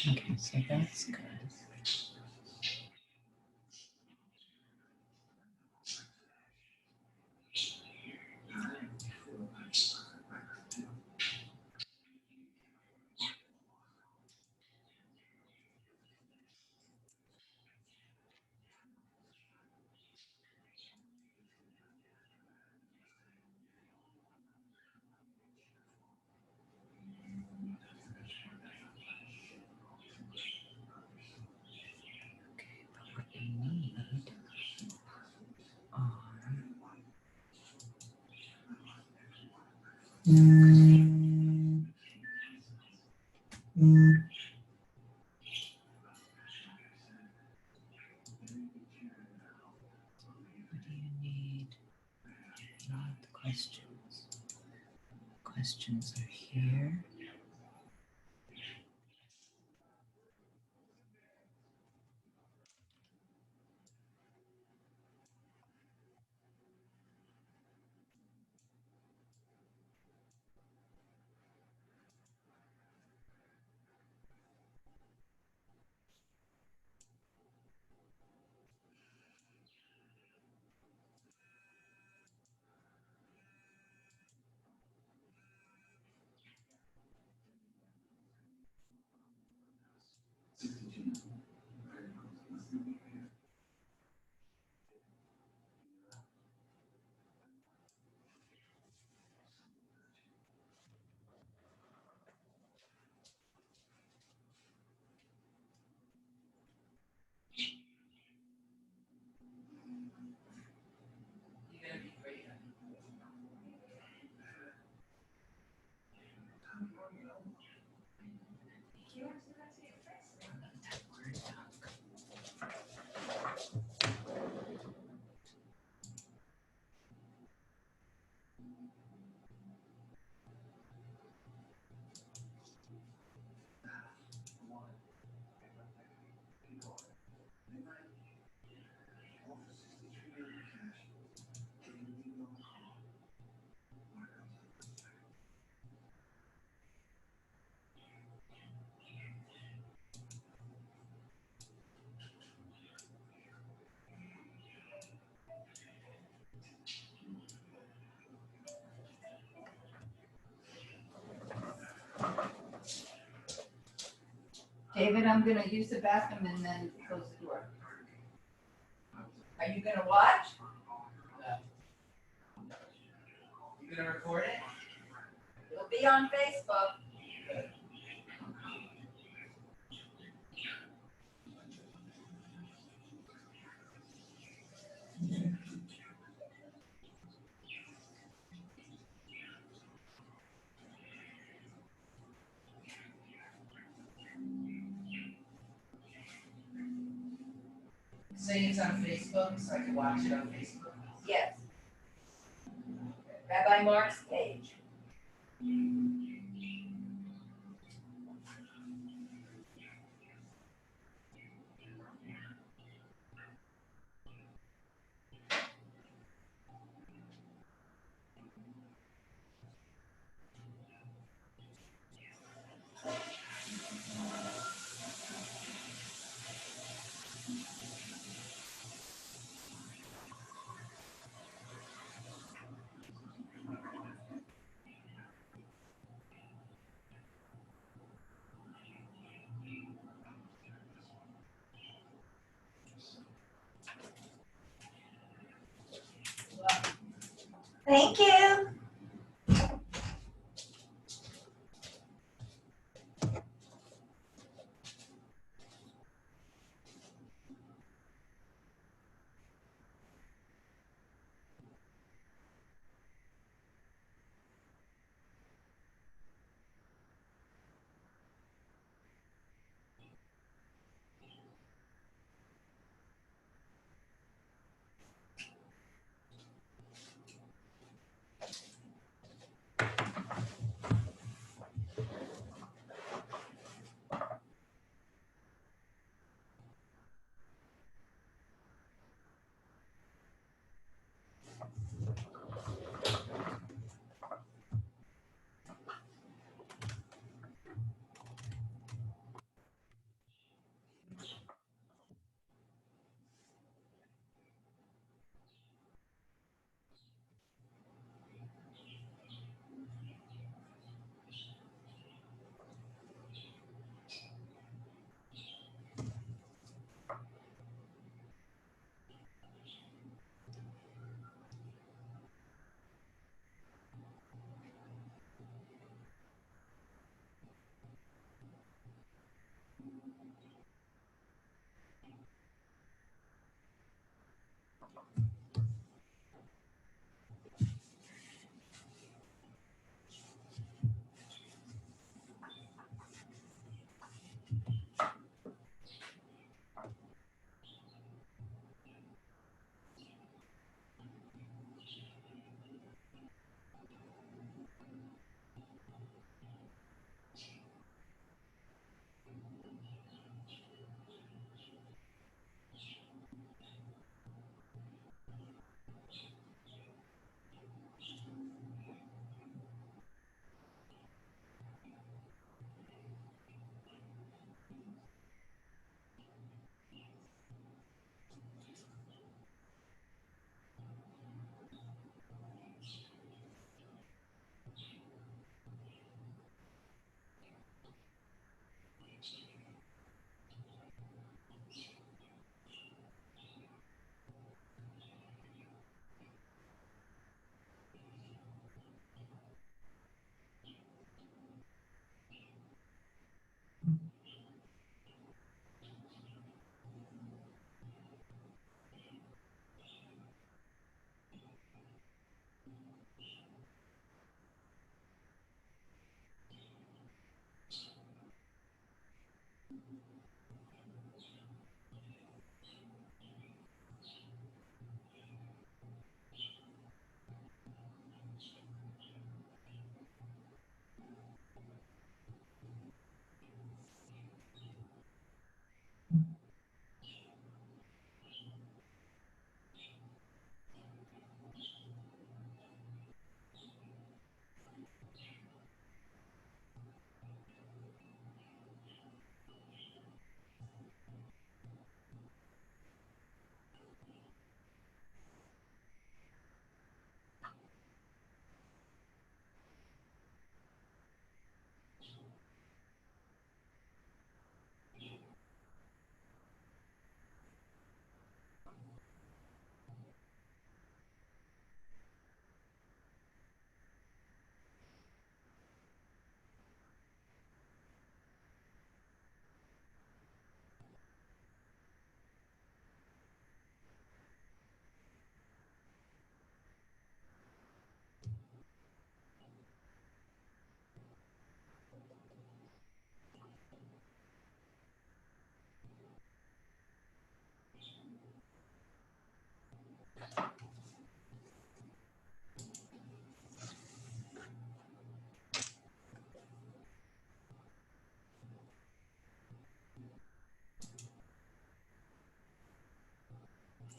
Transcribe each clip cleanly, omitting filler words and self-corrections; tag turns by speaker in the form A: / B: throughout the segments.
A: Okay, so that's good. Questions. Questions are here.
B: David, I'm gonna use the bathroom and then close the door. Are you gonna watch?
C: You gonna record it?
B: It'll be on Facebook.
C: Say it's on Facebook, so I can watch it on Facebook.
B: Yes. Rabbi Marc's page. Thank you.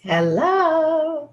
A: Hello.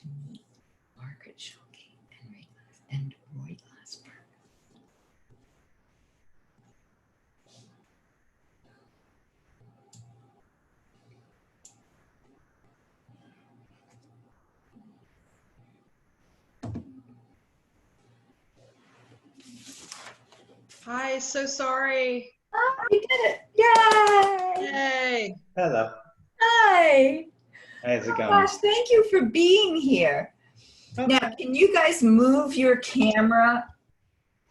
B: to meet Margaret, Schulke, and Roy Glassberg.
D: Hi, so sorry.
A: Oh, we did it. Yay.
D: Yay.
E: Hello.
A: Hi.
E: How's it
A: Oh,
E: going?
A: gosh, thank you for being here.
E: Okay.
A: Now, can you guys move your camera?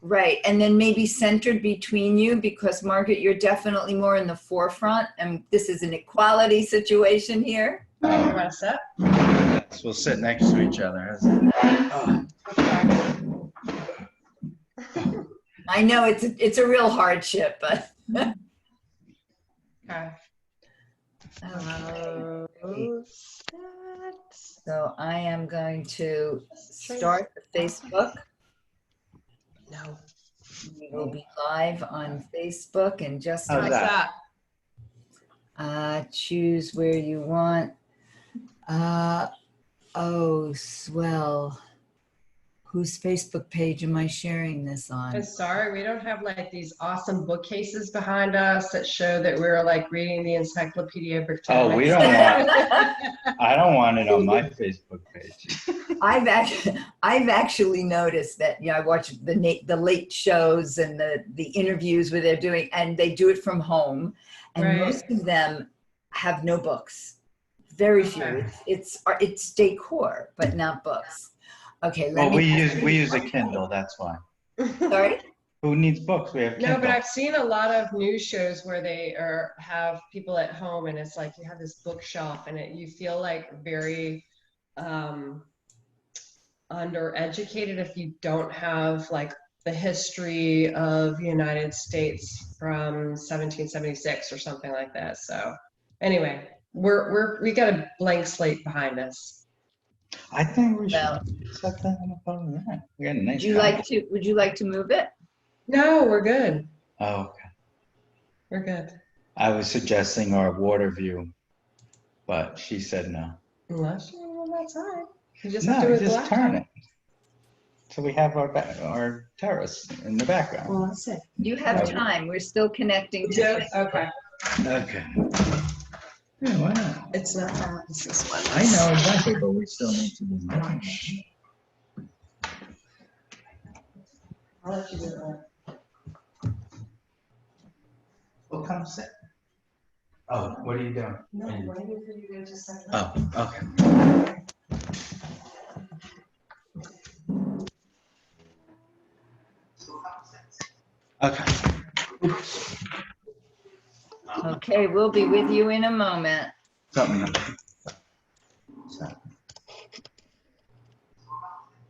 A: Right, and then maybe centered between you, because Margaret, you're definitely more in the forefront, and this is an equality situation here.
D: You want to sit?
E: Yes, we'll sit next to each other. Oh,
A: I know it's a real hardship, but
D: Okay.
A: so I am going to start the Facebook.
D: No.
A: We will be live on Facebook in just a
E: How's
D: How's
A: minute.
D: that?
A: Choose where you want. Oh, swell. Whose Facebook page am I sharing this
D: I'm
A: on?
D: sorry, we don't have like these awesome bookcases behind us that show that we're like reading the Encyclopedia Britannica.
E: Oh, we don't want I don't want it on my Facebook page.
A: I've actually noticed that, I watch the late shows and the interviews where they're doing, and they do it from home, and
D: Right.
A: most of them have no books. Very few.
D: Okay.
A: It's decor, but not books. Okay,
E: Well, we use a Kindle, that's why.
A: Sorry?
E: Who needs books? We have Kindle.
D: No, but I've seen a lot of news shows where they have people at home, and it's like you have this bookshelf, and you feel like very undereducated if you don't have like the history of the United States from 1776 or something like that. So anyway, we got a blank slate behind us.
E: I think we should
A: Well,
E: set that up over there. We got a nice
A: would you like to move it?
D: No, we're good.
E: Oh, okay.
D: We're good.
E: I was suggesting our water view, but she said no.
D: Unless you're on that side. You just
E: No,
D: have to do it
E: just
D: black.
E: turn it. So we have our terrace in the background.
D: Well, let's see.
A: You have time. We're still connecting to
D: Okay.
E: Okay. Yeah, why not?
D: It's not that. It's this one.
E: I know exactly, but we still need to do that.
D: I'll let you do that.
E: Well, come sit. Oh, what are you doing?
D: No, I'm waiting for you to just second.
E: Oh, okay. Okay.
A: Okay, we'll be with you in a moment.
E: Something.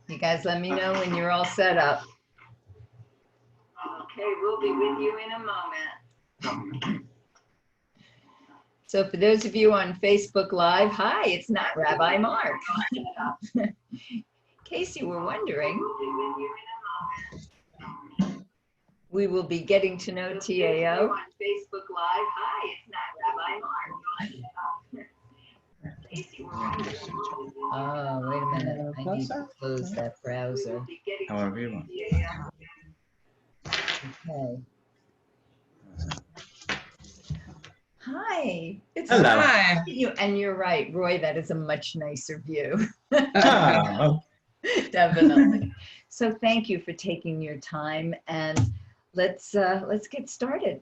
A: You guys let me know when you're all set up. Okay, we'll be with you in a moment. So for those of you on Facebook Live, hi, it's not Rabbi Marc. In case you were wondering, we will be getting to know TAO. On Facebook Live, hi, it's not Rabbi Marc. Oh, wait a minute. I need to close that browser.
E: However you want.
A: Okay. Hi. It's
E: Hello.
D: Hi.
A: you, and you're right, Roy, that is a much nicer view.
E: Oh,
A: Definitely. So thank you for taking your time, and let's get started.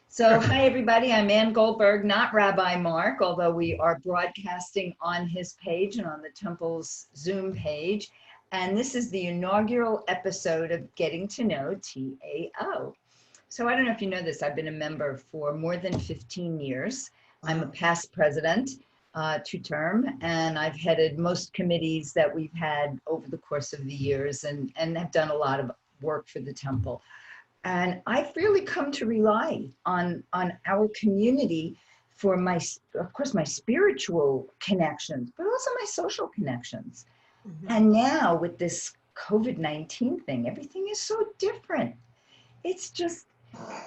A: So hi everybody, I'm Anne Goldberg, not Rabbi Marc, although we are broadcasting on his page and on the Temple's Zoom page. And this is the inaugural episode of Getting to Know TAO. So I don't know if you know this, I've been a member for more than 15 years. I'm a past president, 2-term, and I've headed most committees that we've had over the course of the years, and have done a lot of work for the Temple. And I've really come to rely on our community for of course, my spiritual connections, but also my social connections. Mm-hmm. And now with this COVID-19 thing, everything is so different. It's just,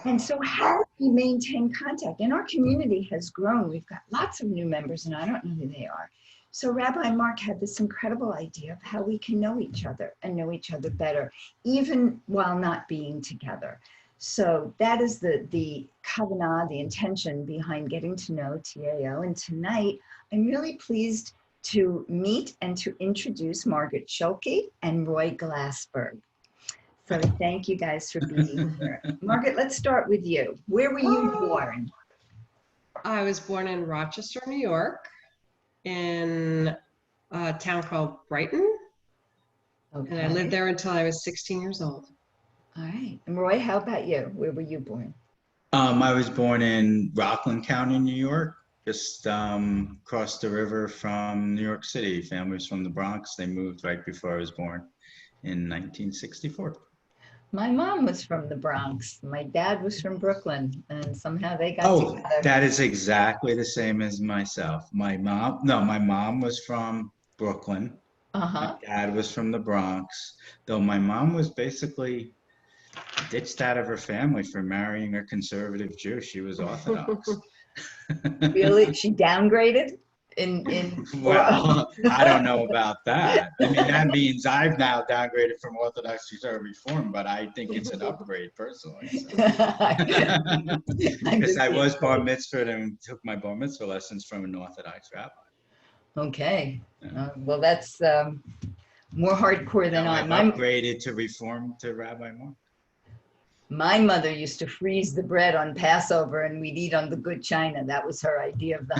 A: and so how do we maintain contact? And our community has grown. We've got lots of new members, and I don't know who they are. So Rabbi Marc had this incredible idea of how we can know each other and know each other better, even while not being together. So that is the kavanah, the intention behind getting to know TAO. And tonight, I'm really pleased to meet and to introduce Margaret Schulke and Roy Glassberg. So thank you guys for being here. Margaret, let's start with you. Where were you born?
D: I was born in Rochester, New York, in a town called Brighton.
A: Okay.
D: And I lived there until I was 16 years old.
A: All right. And Roy, how about you? Where were you born?
E: I was born in Rockland County, New York, just across the river from New York City. Family's from the Bronx. They moved right before I was born in 1964.
A: My mom was from the Bronx. My dad was from Brooklyn, and somehow they got together.
E: That is exactly the same as myself. My mom was from Brooklyn. My dad was from the Bronx, though my mom was basically ditched out of her family for marrying a conservative Jew. She was Orthodox.
A: Really? She downgraded?
E: Well, I don't know about that. I mean, that means I've now downgraded from Orthodoxy to Reform, but I think it's an upgrade personally. Because I was bar mitzvahed and took my bar mitzvah lessons from an Orthodox rabbi.
A: Okay. Well, that's more hardcore than
E: I've upgraded to Reform to Rabbi Marc.
A: My mother used to freeze the bread on Passover and we'd eat on the good china. That was her idea of the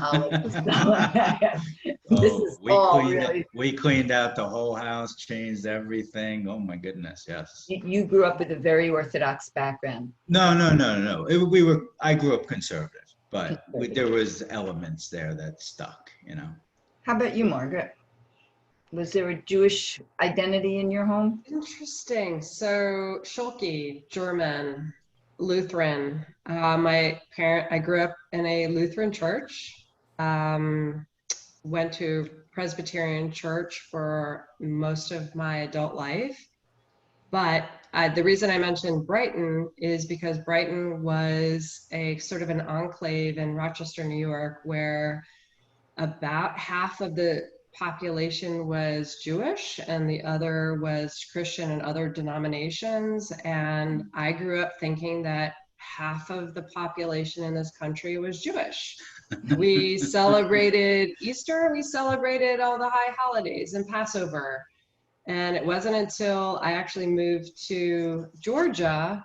A: holiday.
E: We cleaned out the whole house, changed everything. Oh my goodness, yes.
A: You grew up with a very Orthodox background.
E: No. I grew up conservative, but there was elements there that stuck, you know.
A: How about you, Margaret? Was there a Jewish identity in your home?
D: Interesting. So Schulke, German, Lutheran. I grew up in a Lutheran church, went to Presbyterian church for most of my adult life. But the reason I mentioned Brighton is because Brighton was a sort of an enclave in Rochester, New York, where about half of the population was Jewish and the other was Christian and other denominations. And I grew up thinking that half of the population in this country was Jewish. We celebrated Easter, we celebrated all the high holidays and Passover. And it wasn't until I actually moved to Georgia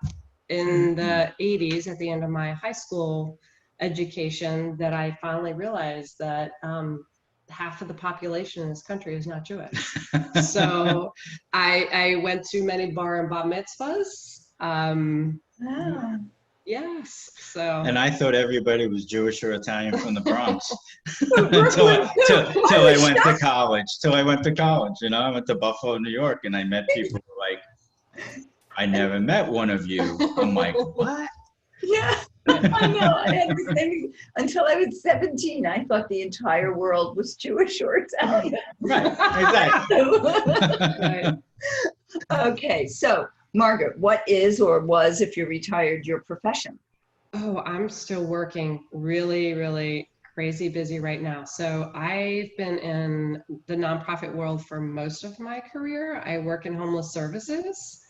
D: in the 80s at the end of my high school education that I finally realized that half of the population in this country is not Jewish. So I went to many bar and bat mitzvahs. Yes. So. And
E: I thought everybody was Jewish or Italian from the Bronx until I went to college. Till I went to college, you know, I went to Buffalo, New York, and I met people who were like, I never met one of you. I'm like, what?
A: Yeah. I know. I had the same until I was 17. I thought the entire world was Jewish or Italian.
E: Right, exactly.
A: Okay, so Margaret, what is or was, if you're retired, your profession?
D: Oh, I'm still working really, really crazy busy right now. So I've been in the nonprofit world for most of my career. I work in homeless services.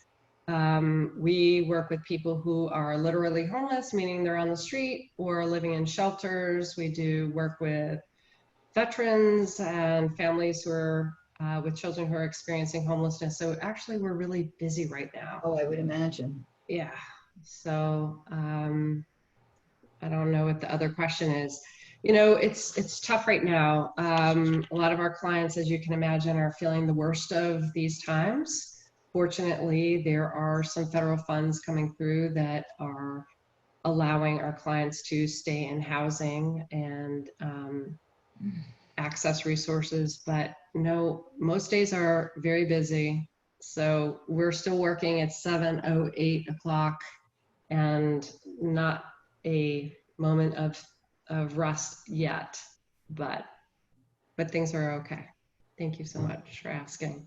D: We work with people who are literally homeless, meaning they're on the street or living in shelters. We do work with veterans and families who are with children who are experiencing homelessness. So actually we're really busy right now.
A: Oh, I would imagine.
D: Yeah. So I don't know what the other question is. You know, it's tough right now. A lot of our clients, as you can imagine, are feeling the worst of these times. Fortunately, there are some federal funds coming through that are allowing our clients to stay in housing and access resources, but no, most days are very busy. So we're still working at 7:08 o'clock and not a moment of rest yet, but things are okay. Thank you so much for asking.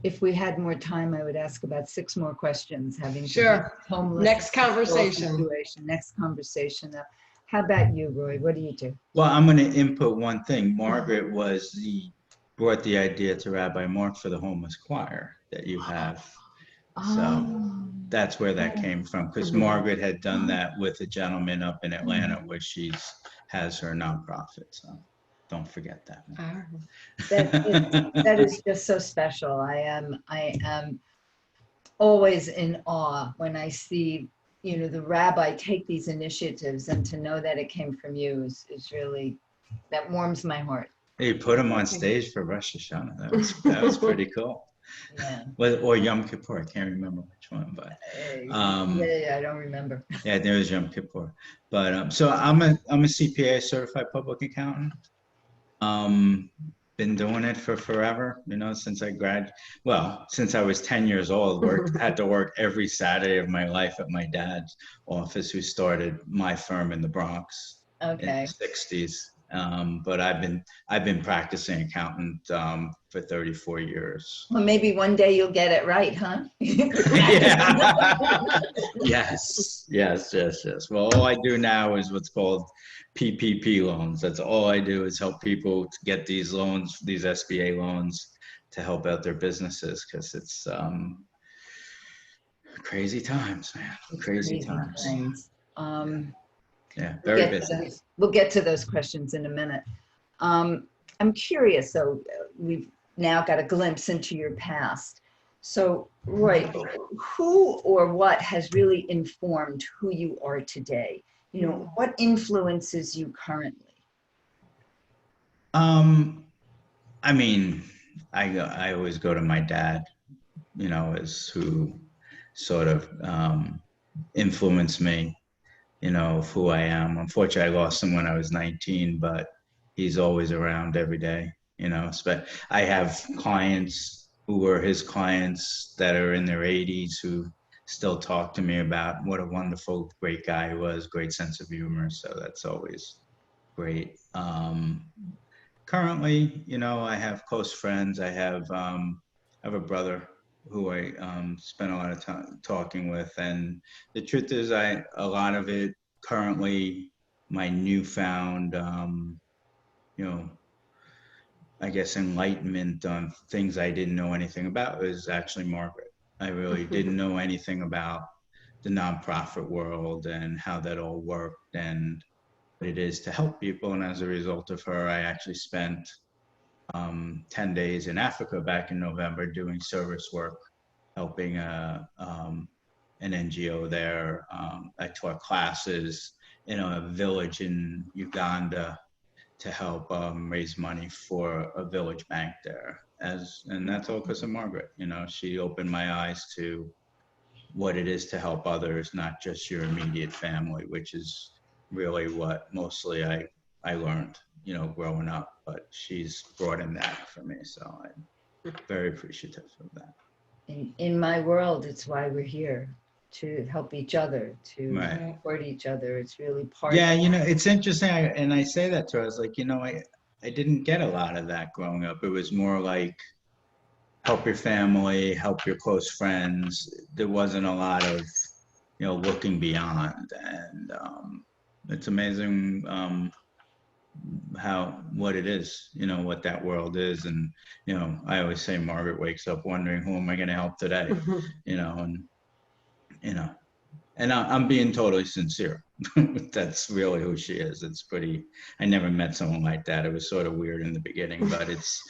A: If we had more time, I would ask about 6 more questions.
D: Sure.
A: Homeless.
D: Next conversation.
A: Next conversation. How about you, Roy? What do you do?
E: Well, I'm going to input one thing. Margaret brought the idea to Rabbi Marc for the homeless choir that you have. So that's where that came from, because Margaret had done that with a gentleman up in Atlanta where has her nonprofit. So don't forget that.
A: That is just so special. I am always in awe when I see, the rabbi take these initiatives, and to know that it came from you is really, that warms my heart.
E: You put him on stage for Rosh Hashanah. That was pretty cool.
A: Yeah.
E: Or Yom Kippur. I can't remember which one, but
A: yeah, I don't remember.
E: Yeah, there was Yom Kippur. But so I'm a CPA, certified public accountant. Been doing it for forever, since since I was 10 years old. Had to work every Saturday of my life at my dad's office, who started my firm in the Bronx in the 60s. But I've been practicing accountant for 34 years.
A: Well, maybe one day you'll get it right, huh?
E: Yeah. Yes. Well, all I do now is what's called PPP loans. That's all I do, is help people to get these loans, these SBA loans, to help out their businesses, because it's crazy times, man. Crazy times. Yeah, very busy.
A: We'll get to those questions in a minute. I'm curious, so we've now got a glimpse into your past. So, Roy, who or what has really informed who you are today? What influences you currently?
E: I mean, I always go to my dad, as who sort of influenced me, of who I am. Unfortunately, I lost him when I was 19, but he's always around every day, But I have clients who were his clients that are in their 80s who still talk to me about what a wonderful, great guy he was, great sense of humor. So that's always great. Currently, I have close friends. I have a brother who I spent a lot of time talking with, and the truth is, a lot of it currently, my newfound, I guess, enlightenment on things I didn't know anything about is actually Margaret. I really didn't know anything about the nonprofit world and how that all worked and what it is to help people. And as a result of her, I actually spent 10 days in Africa back in November doing service work, helping an NGO there. I taught classes in a village in Uganda to help raise money for a village bank there. And that's all because of Margaret. She opened my eyes to what it is to help others, not just your immediate family, which is really what mostly I learned, growing up. But she's brought in that for me, so I'm very appreciative of that.
A: In my world, it's why we're here, to help each other, to support each other. It's really part of
E: it's interesting. And I say that to her, I was like, I didn't get a lot of that growing up. It was more like help your family, help your close friends. There wasn't a lot of, looking beyond. And it's amazing what it is, what that world is. And, I always say Margaret wakes up wondering, who am I going to help today? And I'm being totally sincere. That's really who she is. It's pretty, I never met someone like that. It was sort of weird in the beginning, but it's.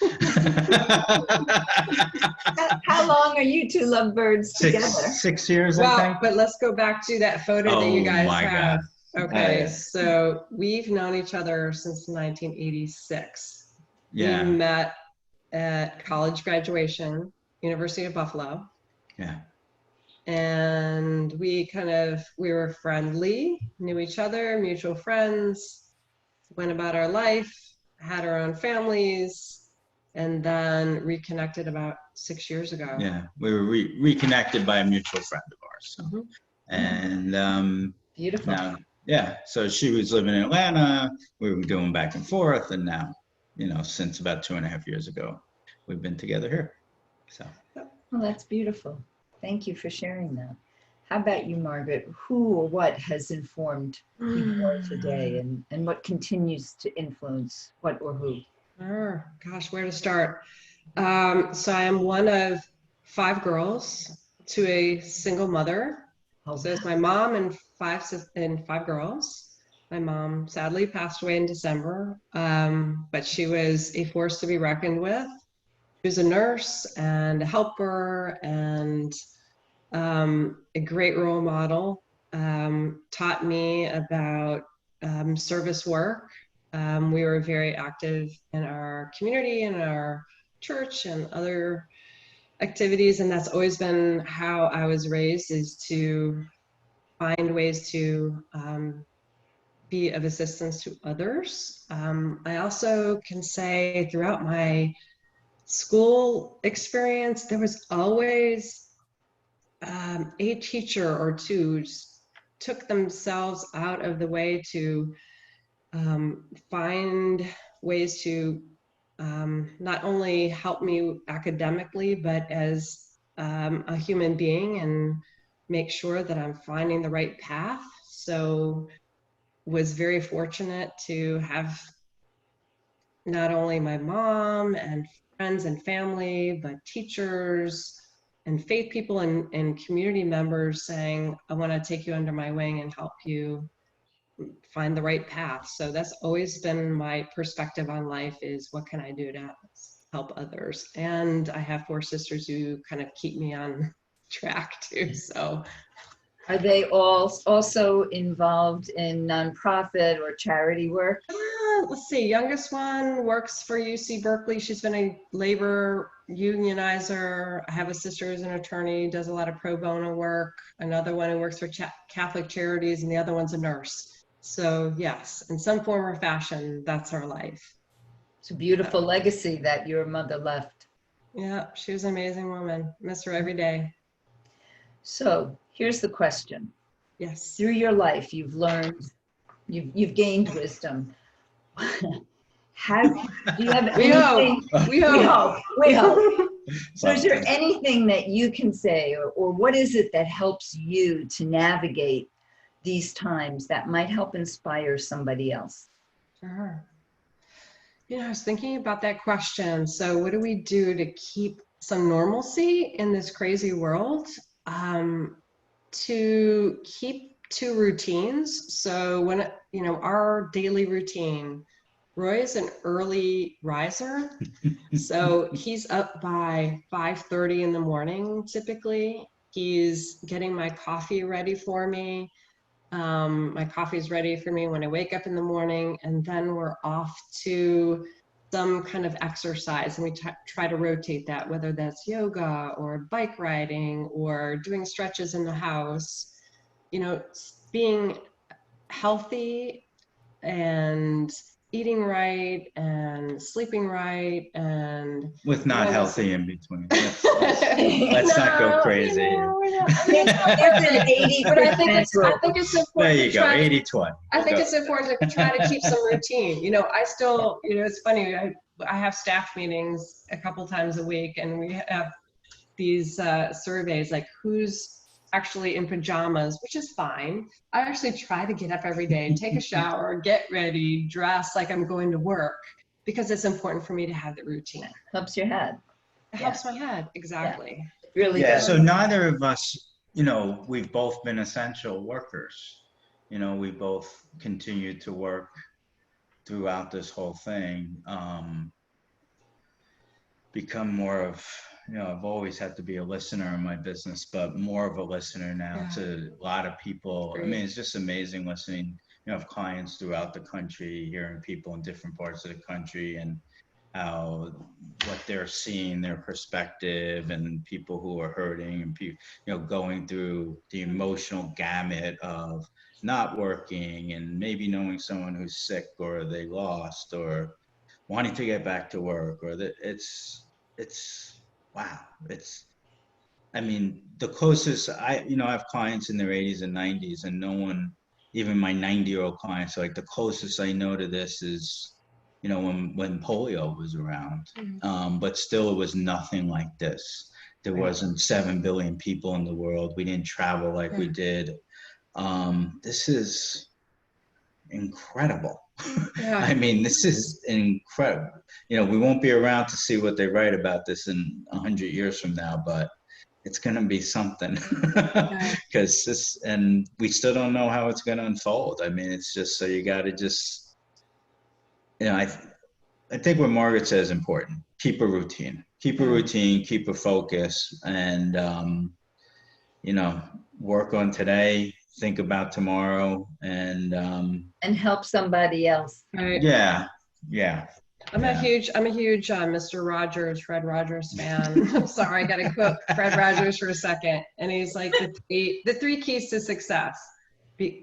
A: How long are you two lovebirds together?
E: 6 years, I think.
D: But let's go back to that photo that you guys have.
E: God.
D: Okay, so we've known each other since 1986.
E: Yeah.
D: We met at college graduation, University of Buffalo.
E: Yeah.
D: And we were friendly, knew each other, mutual friends, went about our life, had our own families, and then reconnected about 6 years ago.
E: Yeah, we were reconnected by a mutual friend of ours. So. And
A: beautiful.
E: Now, so she was living in Atlanta, we were going back and forth, and now, since about 2.5 years ago, we've been together here. So.
A: Well, that's beautiful. Thank you for sharing that. How about you, Margaret? Who or what has informed who you are today, and what continues to influence what or who?
D: Oh, gosh, where to start? So I am one of 5 girls to a single mother.
A: Oh,
D: So it's my mom and 5 girls. My mom sadly passed away in December, but she was a force to be reckoned with. She was a nurse and a helper and a great role model. Taught me about service work. We were very active in our community and our church and other activities, and that's always been how I was raised, is to find ways to be of assistance to others. I also can say throughout my school experience, there was always a teacher or two who took themselves out of the way to find ways to not only help me academically, but as a human being, and make sure that I'm finding the right path. So was very fortunate to have not only my mom and friends and family, but teachers and faith people and community members saying, I want to take you under my wing and help you find the right path. So that's always been my perspective on life, is what can I do to help others? And I have 4 sisters who kind of keep me on track too. So
A: are they all also involved in nonprofit or charity work?
D: Let's see, youngest one works for UC Berkeley. She's been a labor unionizer. I have a sister who's an attorney, does a lot of pro bono work. Another one who works for Catholic Charities, and the other one's a nurse. So yes, in some form or fashion, that's our life.
A: It's a beautiful legacy that your mother left.
D: Yeah, she was an amazing woman. Miss her every day.
A: So here's the question.
D: Yes.
A: Through your life, you've learned, you've gained wisdom. Do you have anything? We hope. So is there anything that you can say, or what is it that helps you to navigate these times that might help inspire somebody else?
D: Sure. I was thinking about that question. So what do we do to keep some normalcy in this crazy world? To keep to routines. So when, our daily routine, Roy is an early riser. So he's up by 5:30 in the morning, typically. He's getting my coffee ready for me. My coffee is ready for me when I wake up in the morning, and then we're off to some kind of exercise, and we try to rotate that, whether that's yoga or bike riding or doing stretches in the house. Being healthy and eating right and sleeping right, and
E: with not healthy in between. Let's not go crazy.
D: But I think it's important.
E: There you go, 80-20.
D: I think it's important to try to keep some routine. I still, it's funny. I have staff meetings a couple times a week, and we have these surveys like who's actually in pajamas, which is fine. I actually try to get up every day, take a shower, get ready, dress like I'm going to work, because it's important for me to have the routine.
A: Helps your head.
D: It helps my head, exactly.
A: Yeah. Really
E: Yeah,
A: does.
E: so neither of us, we've both been essential workers. We both continued to work throughout this whole thing. Become more of, I've always had to be a listener in my business, but more of a listener now to a lot of people.
D: Great.
E: I mean, it's just amazing listening. I have clients throughout the country, hearing people in different parts of the country and how what they're seeing, their perspective, and people who are hurting, and going through the emotional gamut of not working and maybe knowing someone who's sick or they lost or wanting to get back to work, or that it's wow. I mean, the closest I have clients in their 80s and 90s, and no one, even my 90-year-old clients, like the closest I know to this is, when polio was around. But still, it was nothing like this. There
D: Right.
E: wasn't 7 billion people in the world. We didn't travel like we did. This is incredible.
D: Yeah.
E: I mean, this is incredible. You know, we won't be around to see what they write about this in 100 years from now, but it's going to be something. Because this, and we still don't know how it's going to unfold. I mean, it's just, so you got to just, you know, I think what Margaret says is important. Keep a routine. Keep a routine, keep a focus, and, you know, work on today, think about tomorrow, and
A: help somebody else.
D: Right.
E: yeah.
D: I'm a huge Mr. Rogers, Fred Rogers fan. I'm sorry, I got to quote Fred Rogers for a second. And he's like, the three keys to success.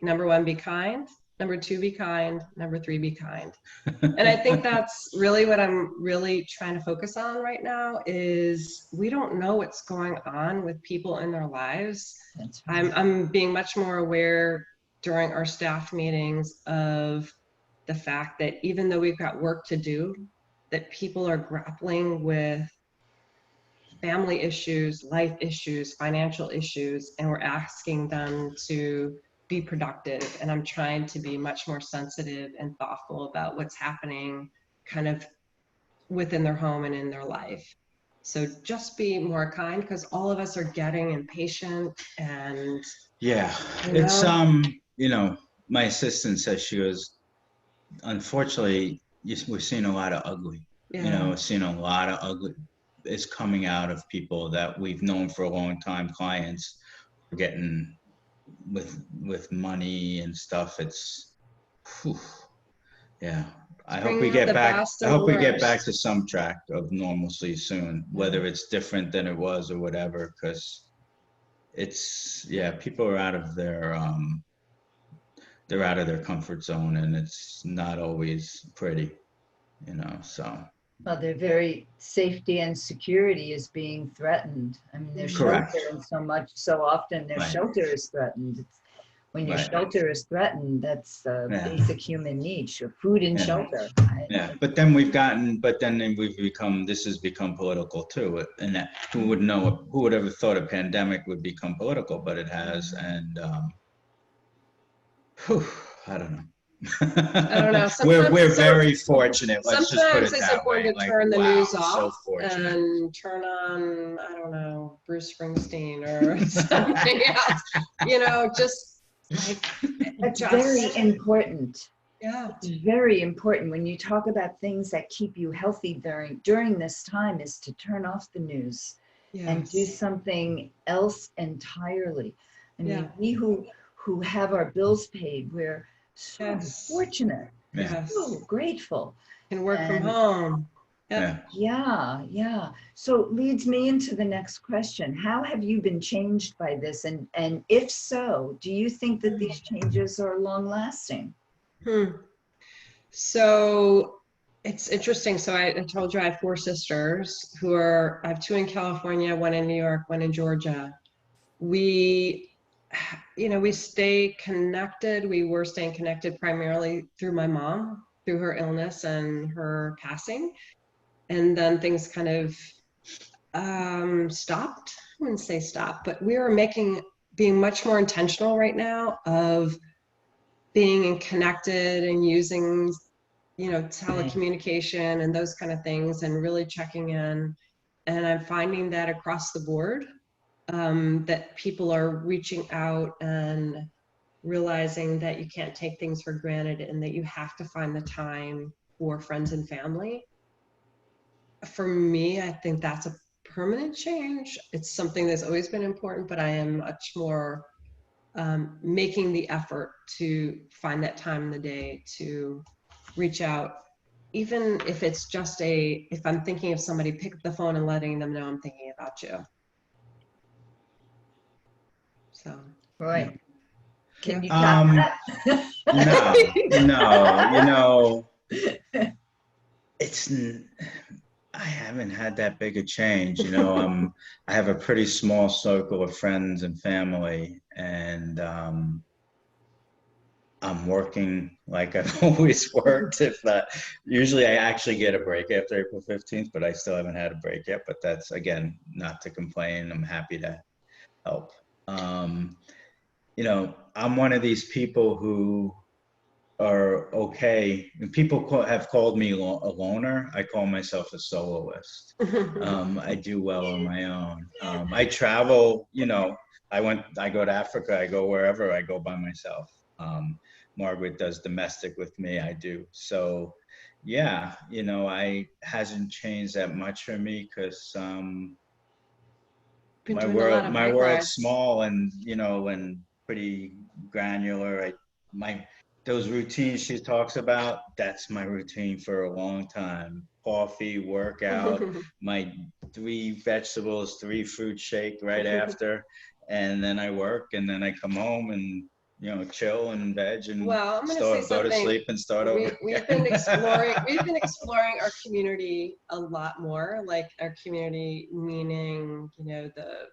D: Number 1, be kind. Number 2, be kind. Number 3, be kind. And I think that's really what I'm really trying to focus on right now is we don't know what's going on with people in their lives.
A: That's right.
D: I'm being much more aware during our staff meetings of the fact that even though we've got work to do, that people are grappling with family issues, life issues, financial issues, and we're asking them to be productive. And I'm trying to be much more sensitive and thoughtful about what's happening kind of within their home and in their life. So just be more kind, because all of us are getting impatient and
E: it's you know, my assistant says, she goes, unfortunately, we're seeing a lot of ugly. You know, we're seeing a lot of ugly is coming out of people that we've known for a long time, clients getting with money and stuff. It's I hope we get back. I hope we get back to some track of normalcy soon, whether it's different than it was or whatever, because it's people are out of their they're out of their comfort zone, and it's not always pretty, you know. So
A: Well, their very safety and security is being threatened. I mean, their shelter, and so often their shelter is threatened. When your shelter is threatened, that's a basic human need, food and shelter.
E: But then we've become, this has become political too. And that, who would ever thought a pandemic would become political, but it has. And I don't know.
D: I don't know.
E: We're very fortunate. Let's just put it
D: sometimes it's
E: that
D: important
E: way.
D: to turn the news off
E: so
D: and turn on, I don't know, Bruce Springsteen or something else. You know, just like
A: that's very important.
D: Yeah,
A: it's very important when you talk about things that keep you healthy during this time, is to turn off the news and do something else entirely. I mean, we who have our bills paid, we're so fortunate, so grateful.
D: Can work from home.
A: So leads me into the next question. How have you been changed by this? And if so, do you think that these changes are long lasting?
D: So it's interesting. So I told you I have 4 sisters I have 2 in California, 1 in New York, 1 in Georgia. We stay connected. We were staying connected primarily through my mom, through her illness and her passing. And then things kind of stopped. I wouldn't say stopped, but we are being much more intentional right now of being connected and using, telecommunication and those kind of things, and really checking in. And I'm finding that across the board, that people are reaching out and realizing that you can't take things for granted and that you have to find the time for friends and family. For me, I think that's a permanent change. It's something that's always been important, but I am much more making the effort to find that time in the day to reach out, even if it's just if I'm thinking of somebody, pick up the phone and letting them know I'm thinking about you. So.
A: Right. Can you top that?
E: No, I haven't had that big a change. I have a pretty small circle of friends and family, and I'm working like I've always worked. If usually I actually get a break after April 15th, but I still haven't had a break yet. But that's, again, not to complain. I'm happy to help. You know, I'm one of these people who are okay. And people have called me a loner. I call myself a soloist. I do well on my own. I travel, you know, I go to Africa, I go wherever, I go by myself. Margaret does domestic with me, I do. So yeah, you know, hasn't changed that much for me because my world's small and, you know, and pretty granular. Those routines she talks about, that's my routine for a long time. Coffee, workout, my 3 vegetables, 3 fruit shake right after, and then I work, and then I come home and, you know, chill and veg and
D: well, I'm
E: go to sleep and start over.
D: We've been exploring our community a lot more, like our community meaning, you know, the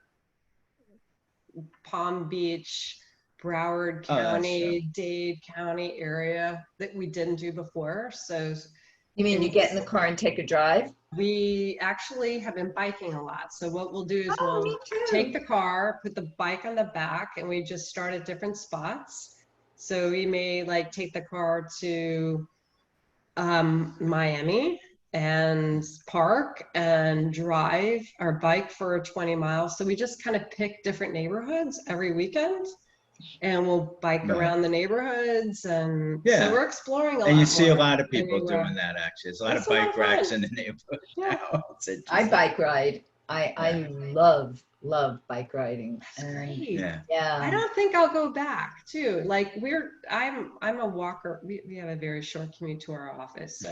D: Palm Beach, Broward County, Dade County area that we didn't do before. So
A: you mean you get in the car and take a drive?
D: We actually have been biking a lot. So what we'll do is we'll take the car, put the bike on the back, and we just start at different spots. So we may like take the car to Miami and park and drive our bike for 20 miles. So we just kind of pick different neighborhoods every weekend, and we'll bike around the neighborhoods. And so we're exploring a lot.
E: And you see a lot of people doing that, actually. There's a lot of bike racks in the neighborhood now.
A: I bike ride. I love bike riding. And
D: I don't think I'll go back too. Like I'm a walker. We have a very short commute to our office, so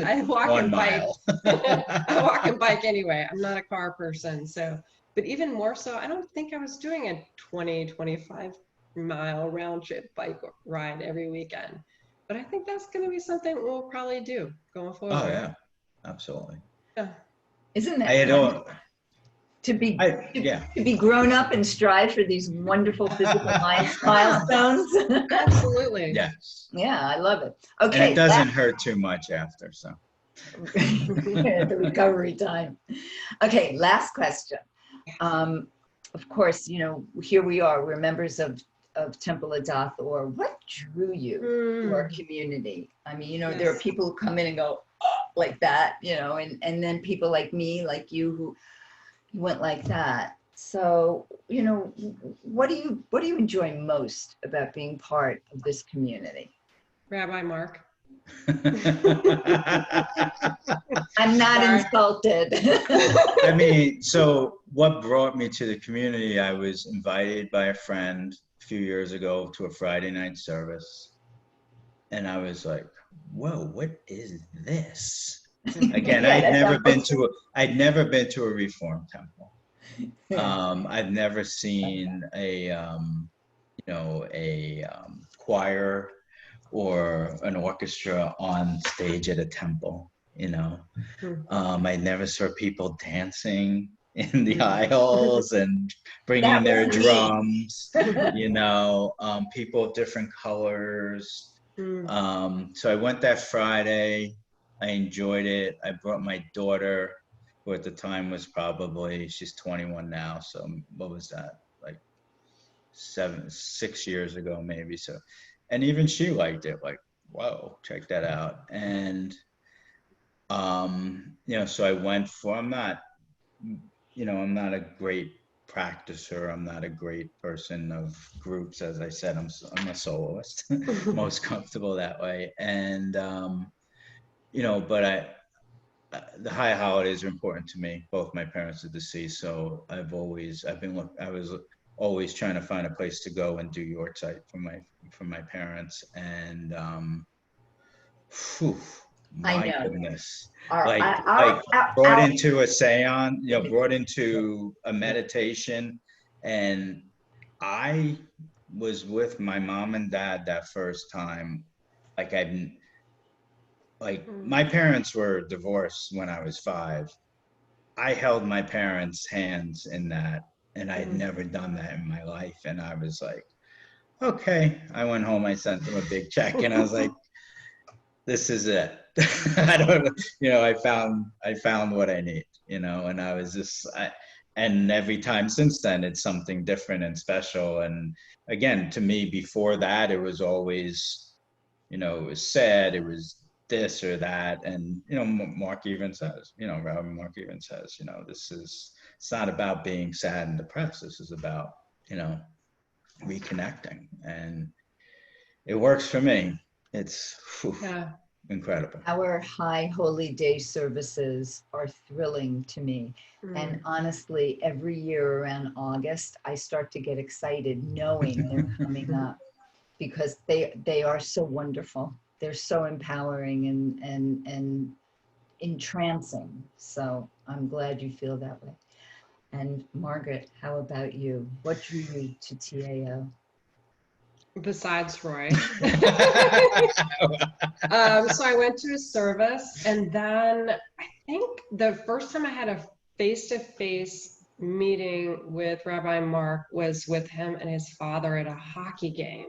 D: I walk and bike. I walk and bike anyway. I'm not a car person, so. But even more so, I don't think I was doing a 25 mile round trip bike ride every weekend. But I think that's going to be something we'll probably do going forward.
E: Oh yeah, absolutely.
A: Yeah. Isn't that to be grown up and strive for these wonderful physical milestones?
D: Absolutely.
E: Yes.
A: Yeah, I love it. Okay.
E: And it doesn't hurt too much after, so.
A: The recovery time. Okay, last question. Of course, you know, here we are. We're members of Temple Adath Or. What drew you to our community? I mean, you know, there are people who come in and go, oh, like that, you know, and then people like me, like you, who went like that. So, you know, what do you enjoy most about being part of this community?
D: Rabbi Marc.
A: I'm not insulted.
E: I mean, so what brought me to the community, I was invited by a friend a few years ago to a Friday night service. And I was like, whoa, what is this? Again, I'd never been to a Reformed temple. I've never seen a choir or an orchestra on stage at a temple, you know. I never saw people dancing in the aisles and bringing their drums, you know, people of different colors. So I went that Friday. I enjoyed it. I brought my daughter, who at the time was she's 21 now. So what was that? Like 6 years ago, maybe. So, and even she liked it, like, whoa, check that out. And, you know, so I went I'm not a great practicer. I'm not a great person of groups. As I said, I'm a soloist, most comfortable that way. And, you know, but the high holidays are important to me. Both my parents are deceased. So I was always trying to find a place to go and do yortzeit for my parents. And, my goodness, brought into a seance, you know, brought into a meditation. And I was with my mom and dad that first time. My parents were divorced when I was 5. I held my parents' hands in that, and I had never done that in my life. And I was like, okay. I went home, I sent them a big check, and I was like, this is it. I don't, I found what I need, and I was just, and every time since then, it's something different and special. And again, to me, before that, it was always, it was sad, it was this or that. And, Mark even says, Rabbi Marc even says, it's not about being sad and depressed. This is about, reconnecting. And it works for me. It's incredible.
A: Our high holy day services are thrilling to me. And honestly, every year around August, I start to get excited knowing they're coming up, because they are so wonderful. They're so empowering and entrancing. So I'm glad you feel that way. And Margaret, how about you? What drew you to TAO?
D: Besides Roy. So I went to a service, and then I think the first time I had a face-to-face meeting with Rabbi Marc was with him and his father at a hockey game.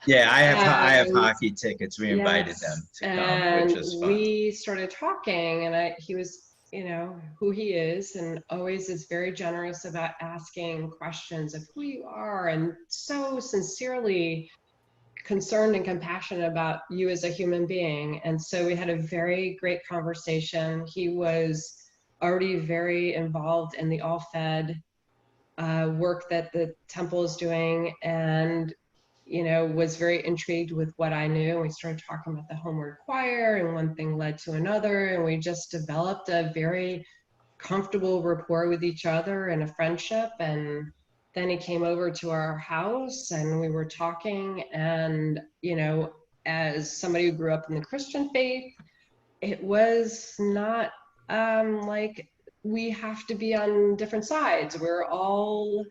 E: Yeah, I have hockey tickets. We invited them to come, which was fun.
D: We started talking, and he was, who he is, and always is very generous about asking questions of who you are, and so sincerely concerned and compassionate about you as a human being. And so we had a very great conversation. He was already very involved in the all-fed work that the temple is doing, and was very intrigued with what I knew. We started talking about the homeward choir, and one thing led to another, and we just developed a very comfortable rapport with each other and a friendship. And then he came over to our house, and we were talking, and as somebody who grew up in the Christian faith, it was not like we have to be on different sides. We're all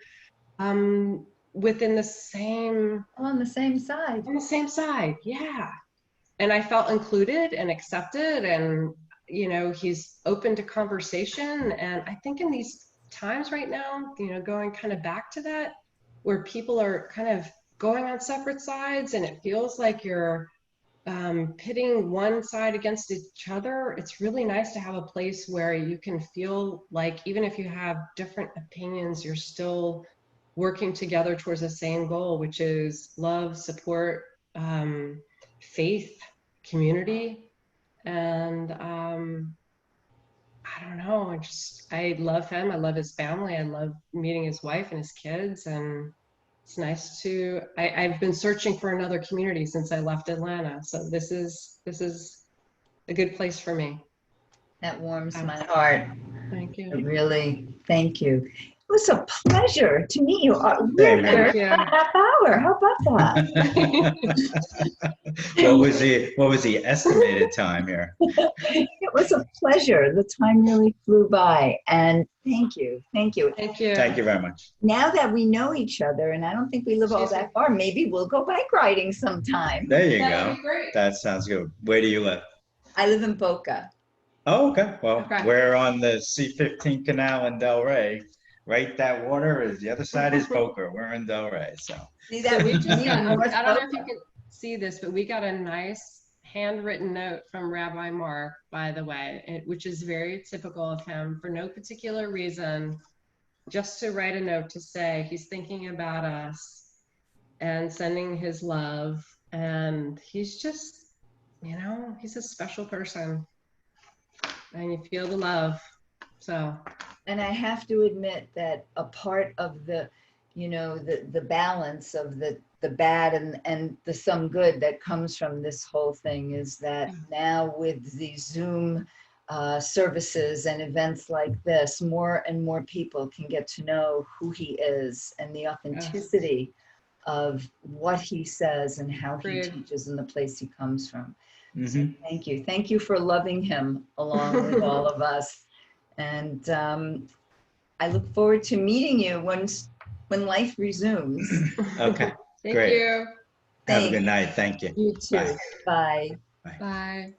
D: within the same,
A: on the same side.
D: Yeah. And I felt included and accepted, and he's open to conversation. And I think in these times right now, going kind of back to that, where people are kind of going on separate sides, and it feels like you're pitting one side against each other, it's really nice to have a place where you can feel like, even if you have different opinions, you're still working together towards the same goal, which is love, support, faith, community. And I don't know, I love him. I love his family. I love meeting his wife and his kids. And it's nice to, I've been searching for another community since I left Atlanta. So this is a good place for me.
A: That warms my heart.
D: Thank you.
A: Really, thank you. It was a pleasure to meet you.
E: Thank
A: We're
E: you.
A: here for a half hour. How about that?
E: What was the estimated time here?
A: It was a pleasure. The time really flew by. And thank you. Thank you.
D: Thank you.
E: Thank you very much.
A: Now that we know each other, and I don't think we live all that far, maybe we'll go bike riding sometime.
E: There you
D: That
E: go.
D: would be great.
E: That sounds good. Where do you live?
A: I live in Boca.
E: Oh, okay. Well,
D: Okay.
E: we're on the C-15 canal in Delray. Right, that water is, the other side is Boca. We're in Delray, so.
A: See that?
D: We just got, I don't
A: North
D: know if
A: Boca.
D: you can see this, but we got a nice handwritten note from Rabbi Marc, by the way, which is very typical of him, for no particular reason, just to write a note to say he's thinking about us and sending his love. And he's just, he's a special person, and you feel the love. So.
A: And I have to admit that a part of the, the balance of the bad and the some good that comes from this whole thing is that now with the Zoom services and events like this, more and more people can get to know who he is and the authenticity of what he says and how he teaches and the place he comes from.
E: Mm-hmm.
A: So thank you. Thank you for loving him along with all of us. And I look forward to meeting you when life resumes.
E: Okay,
D: Thank
E: great.
D: you.
E: Have a good night. Thank you.
A: You too.
E: Bye.
A: Bye.
D: Bye.